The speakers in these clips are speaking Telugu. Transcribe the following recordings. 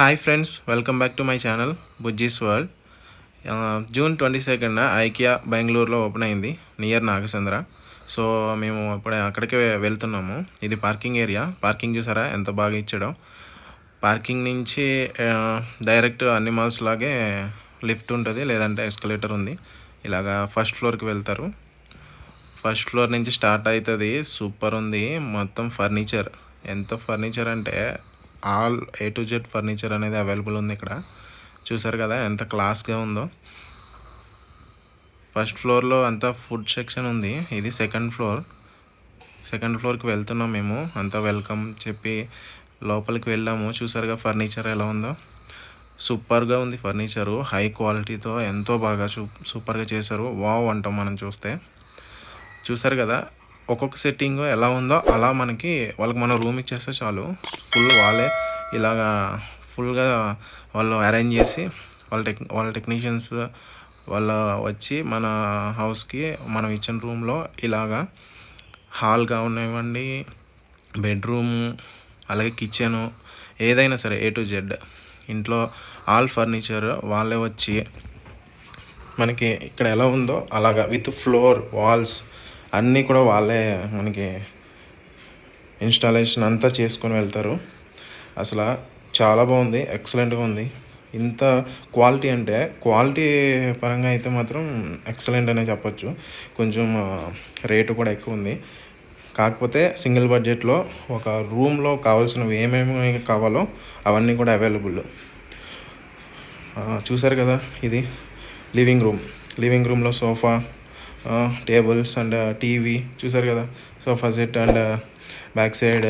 Hi friends, welcome back to my channel Bujji's world. June 22న ఐకియా బెంగళూరులో ఓపెన్ అయింది నియర్ నాగసంద్ర. సో మేము ఇప్పుడే అక్కడికే వెళ్తున్నాము. ఇది పార్కింగ్ ఏరియా. పార్కింగ్ చూసారా ఎంత బాగా ఇచ్చాడో. పార్కింగ్ నుంచి డైరెక్ట్ అన్ని మాల్స్ లాగే లిఫ్ట్ ఉంటుంది, లేదంటే ఎస్కలేటర్ ఉంది. ఇలాగా ఫస్ట్ ఫ్లోర్కి వెళ్తారు. ఫస్ట్ ఫ్లోర్ నుంచి స్టార్ట్ అవుతుంది. సూపర్ ఉంది. మొత్తం ఫర్నిచర్, ఎంత ఫర్నిచర్ అంటే all A to Z furniture అనేది అవైలబుల్ ఉంది ఇక్కడ. చూసారు కదా ఎంత క్లాస్గా ఉందో. ఫస్ట్ ఫ్లోర్లో అంతా ఫుడ్ సెక్షన్ ఉంది. ఇది సెకండ్ ఫ్లోర్కి వెళ్తున్నాం మేము. అంతా వెల్కమ్ చెప్పి లోపలికి వెళ్ళాము. చూసారుగా ఫర్నిచర్ ఎలా ఉందో. సూపర్గా ఉంది ఫర్నిచరు. హై క్వాలిటీతో ఎంతో బాగా సూపర్గా చేశారు. వావ్ అంటాం మనం చూస్తే. చూసారు కదా ఒక్కొక్క సెట్టింగ్ ఎలా ఉందో అలా వాళ్ళకి మనం రూమ్ ఇచ్చేస్తే చాలు, ఫుల్ వాళ్ళే ఇలాగా ఫుల్గా వాళ్ళు అరేంజ్ చేసి వాళ్ళ టెక్నీషియన్స్ వాళ్ళ వచ్చి మన హౌస్కి మనం ఇచ్చిన రూమ్లో ఇలాగా హాల్గా ఉన్నవ్వండి, బెడ్రూమ్, అలాగే కిచెను, ఏదైనా సరే A to Z ఇంట్లో ఆల్ ఫర్నిచర్ వాళ్ళే వచ్చి మనకి ఇక్కడ ఎలా ఉందో అలాగా విత్ ఫ్లోర్ వాల్స్ అన్నీ కూడా వాళ్ళే మనకి ఇన్స్టాలేషన్ అంతా చేసుకొని వెళ్తారు. అసలు చాలా బాగుంది, ఎక్సలెంట్గా ఉంది. ఇంత క్వాలిటీ అంటే క్వాలిటీ పరంగా అయితే మాత్రం ఎక్సలెంట్ అనే చెప్పొచ్చు. కొంచెం రేటు కూడా ఎక్కువ ఉంది. కాకపోతే సింగిల్ బడ్జెట్లో ఒక రూమ్లో కావాల్సినవి ఏమేమి కావాలో అవన్నీ కూడా అవైలబుల్. చూసారు కదా ఇది లివింగ్ రూమ్లో సోఫా, టేబుల్స్ అండ్ టీవీ చూసారు కదా, sofa set and back side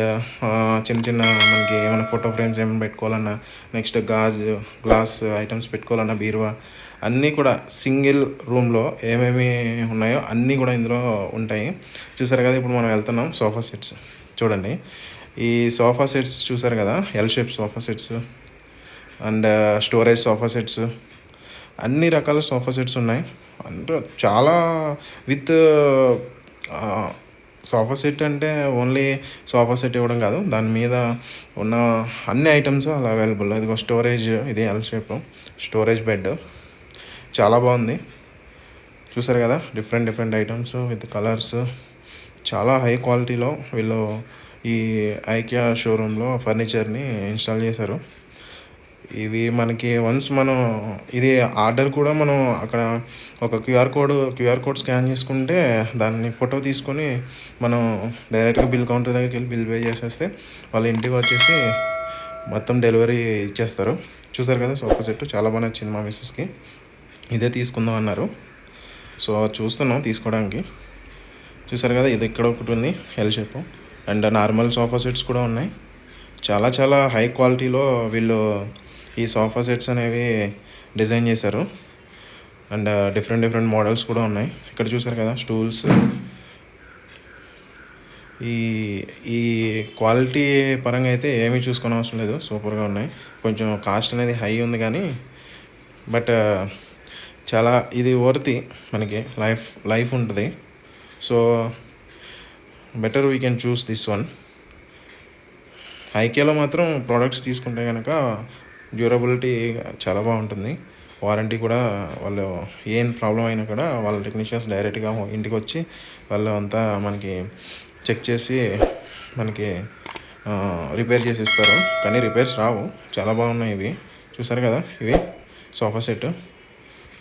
చిన్న మనకి ఏమైనా ఫోటో ఫ్రేమ్స్ ఏమైనా పెట్టుకోవాలన్నా, నెక్స్ట్ గ్లాస్ ఐటమ్స్ పెట్టుకోవాలన్నా, బీరువా అన్నీ కూడా సింగిల్ రూమ్లో ఏమేమి ఉన్నాయో అన్నీ కూడా ఇందులో ఉంటాయి. చూసారు కదా ఇప్పుడు మనం వెళ్తున్నాం. సోఫా సెట్స్ చూడండి. ఈ సోఫా సెట్స్ చూసారు కదా, L shape sofa sets and storage sofa sets, అన్ని రకాల సోఫా సెట్స్ ఉన్నాయి. అంటే చాలా విత్ సోఫా సెట్ అంటే ఓన్లీ సోఫా సెట్ ఇవ్వడం కాదు, దాని మీద ఉన్న అన్ని ఐటమ్స్ అలా అవైలబుల్. ఇది స్టోరేజ్, ఇది ఎల్ షేప్ స్టోరేజ్ బెడ్, చాలా బాగుంది. చూసారు కదా డిఫరెంట్ ఐటమ్స్ విత్ కలర్స్, చాలా హై క్వాలిటీలో వీళ్ళు ఈ ఐకియా షోరూంలో ఫర్నిచర్ని ఇన్స్టాల్ చేశారు. ఇవి మనకి వన్స్ మనం ఇది ఆర్డర్ కూడా మనం అక్కడ ఒక క్యూఆర్ కోడ్ స్కాన్ చేసుకుంటే దాన్ని ఫోటో తీసుకొని మనం డైరెక్ట్గా బిల్ కౌంటర్ దగ్గరికి వెళ్ళి బిల్ పే చేసేస్తే వాళ్ళ ఇంటికి వచ్చేసి మొత్తం డెలివరీ ఇచ్చేస్తారు. చూసారు కదా సోఫా సెట్ చాలా బాగా నచ్చింది మా మిస్సెస్కి. ఇదే తీసుకుందాం అన్నారు. సో చూస్తున్నాం తీసుకోవడానికి. చూసారు కదా ఇది ఇక్కడ ఒకటి ఉంది L shape, and normal sofa sets కూడా ఉన్నాయి. చాలా హై క్వాలిటీలో వీళ్ళు ఈ సోఫా సెట్స్ అనేవి డిజైన్ చేశారు. అండ్ డిఫరెంట్ మోడల్స్ కూడా ఉన్నాయి. ఇక్కడ చూసారు కదా స్టూల్స్. ఈ క్వాలిటీ పరంగా అయితే ఏమీ చూసుకునే అవసరం లేదు, సూపర్గా ఉన్నాయి. కొంచెం కాస్ట్ అనేది హై ఉంది కానీ బట్ చాలా ఇది వర్తి, మనకి లైఫ్ ఉంటుంది. So better we can choose this one. ఐకియాలో మాత్రం ప్రోడక్ట్స్ తీసుకుంటే కనుక డ్యూరబిలిటీ చాలా బాగుంటుంది. వారంటీ కూడా వాళ్ళు ఏం ప్రాబ్లం అయినా కూడా వాళ్ళ టెక్నీషియన్స్ డైరెక్ట్గా ఇంటికి వచ్చి వాళ్ళు అంతా మనకి చెక్ చేసి మనకి రిపేర్ చేసి ఇస్తారు. కానీ రిపేర్స్ రావు, చాలా బాగున్నాయి ఇవి. చూసారు కదా ఇవి సోఫా సెట్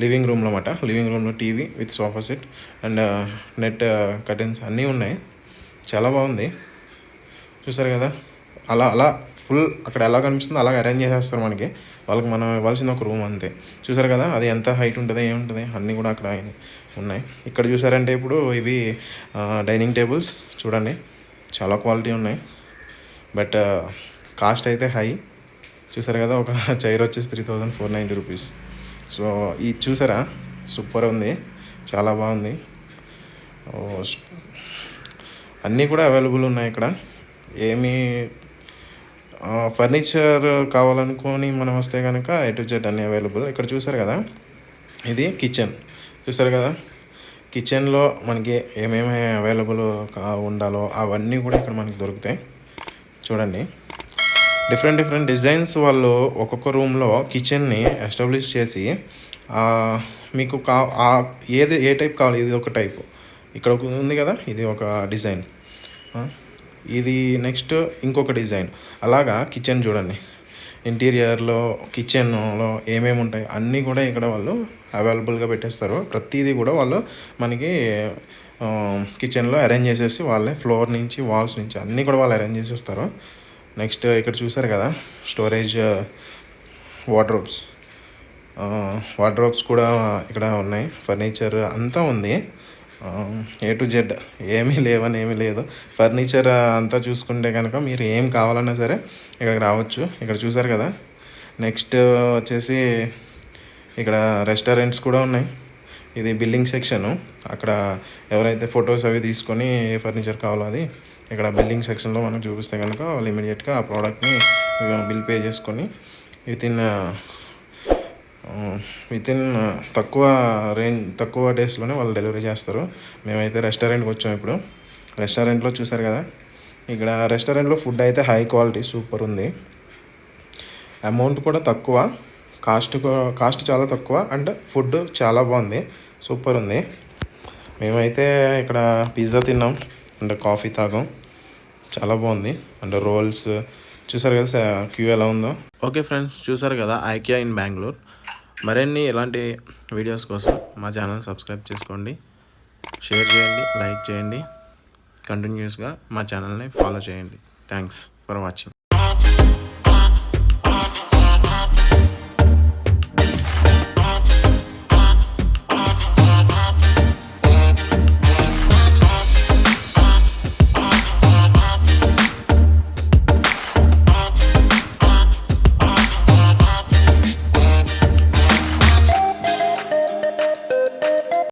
లివింగ్ రూమ్లో TV with sofa set and net curtains అన్నీ ఉన్నాయి. చాలా బాగుంది. చూసారు కదా అలా ఫుల్ అక్కడ ఎలా కనిపిస్తుందో అలాగ అరేంజ్ చేసేస్తారు మనకి. వాళ్ళకి మనం ఇవ్వాల్సింది ఒక రూమ్ అంతే. చూసారు కదా అది ఎంత హైట్ ఉంటుంది ఏముంటుంది అన్నీ కూడా అక్కడ ఉన్నాయి. ఇక్కడ చూసారంటే ఇప్పుడు ఇవి డైనింగ్ టేబుల్స్ చూడండి, చాలా క్వాలిటీ ఉన్నాయి. బట్ కాస్ట్ అయితే హై. చూసారు కదా ఒక చైర్ వచ్చేసి 3490 రూపీస్. సో ఇది చూసారా సూపర్ ఉంది, చాలా బాగుంది. అన్నీ కూడా అవైలబుల్ ఉన్నాయి ఇక్కడ. ఏమీ ఫర్నిచర్ కావాలనుకొని మనం వస్తే కనుక A to Z అన్నీ అవైలబుల్. ఇక్కడ చూసారు కదా ఇది కిచెన్. చూసారు కదా కిచెన్లో మనకి ఏమేమి అవైలబుల్ ఉండాలో అవన్నీ కూడా ఇక్కడ మనకి దొరుకుతాయి. చూడండి డిఫరెంట్ డిజైన్స్ వాళ్ళు ఒక్కొక్క రూమ్లో కిచెన్ని ఎస్టాబ్లిష్ చేసి మీకు ఏ టైప్ కావాలి, ఇది ఒక టైపు, ఇక్కడ ఉంది కదా ఇది ఒక డిజైన్, ఇది నెక్స్ట్ ఇంకొక డిజైన్, అలాగా కిచెన్ చూడండి. ఇంటీరియర్లో కిచెన్లో ఏమేమి ఉంటాయి అన్నీ కూడా ఇక్కడ వాళ్ళు అవైలబుల్గా పెట్టేస్తారు. ప్రతిదీ కూడా వాళ్ళు మనకి కిచెన్లో అరేంజ్ చేసేసి వాళ్ళే ఫ్లోర్ నుంచి వాల్స్ నుంచి అన్నీ కూడా వాళ్ళు అరేంజ్ చేసేస్తారు. నెక్స్ట్ ఇక్కడ చూసారు కదా స్టోరేజ్ వార్డ్రోబ్స్, వార్డ్రోబ్స్ కూడా ఇక్కడ ఉన్నాయి. ఫర్నిచర్ అంతా ఉంది, A to Z ఏమీ లేదు. ఫర్నిచర్ అంతా చూసుకుంటే కనుక మీరు ఏం కావాలన్నా సరే ఇక్కడికి రావచ్చు. ఇక్కడ చూసారు కదా. నెక్స్ట్ వచ్చేసి ఇక్కడ రెస్టారెంట్స్ కూడా ఉన్నాయి. ఇది బిల్లింగ్ సెక్షను. అక్కడ ఎవరైతే ఫొటోస్ అవి తీసుకొని ఏ ఫర్నిచర్ కావాలో అది ఇక్కడ బిల్లింగ్ సెక్షన్లో మనం చూపిస్తే కనుక వాళ్ళు ఇమీడియట్గా ఆ ప్రోడక్ట్ని బిల్ పే చేసుకొని వితిన్ తక్కువ డేస్లోనే వాళ్ళు డెలివరీ చేస్తారు. మేమైతే రెస్టారెంట్కి వచ్చాము. ఇప్పుడు రెస్టారెంట్లో చూసారు కదా, ఇక్కడ రెస్టారెంట్లో ఫుడ్ అయితే హై క్వాలిటీ సూపర్ ఉంది. అమౌంట్ కూడా తక్కువ, కాస్ట్ చాలా తక్కువ, అండ్ ఫుడ్ చాలా బాగుంది, సూపర్ ఉంది. మేమైతే ఇక్కడ పిజ్జా తిన్నాం అండ్ కాఫీ తాగాం, చాలా బాగుంది. అండ్ రోల్స్ చూసారు కదా క్యూ ఎలా ఉందో. ఓకే ఫ్రెండ్స్, చూసారు కదా ఐకియా ఇన్ బెంగళూరు. మరిన్ని ఇలాంటి వీడియోస్ కోసం మా ఛానల్ సబ్స్క్రైబ్ చేసుకోండి, షేర్ చేయండి, లైక్ చేయండి, కంటిన్యూస్గా మా ఛానల్ని ఫాలో చేయండి. Thanks for watching.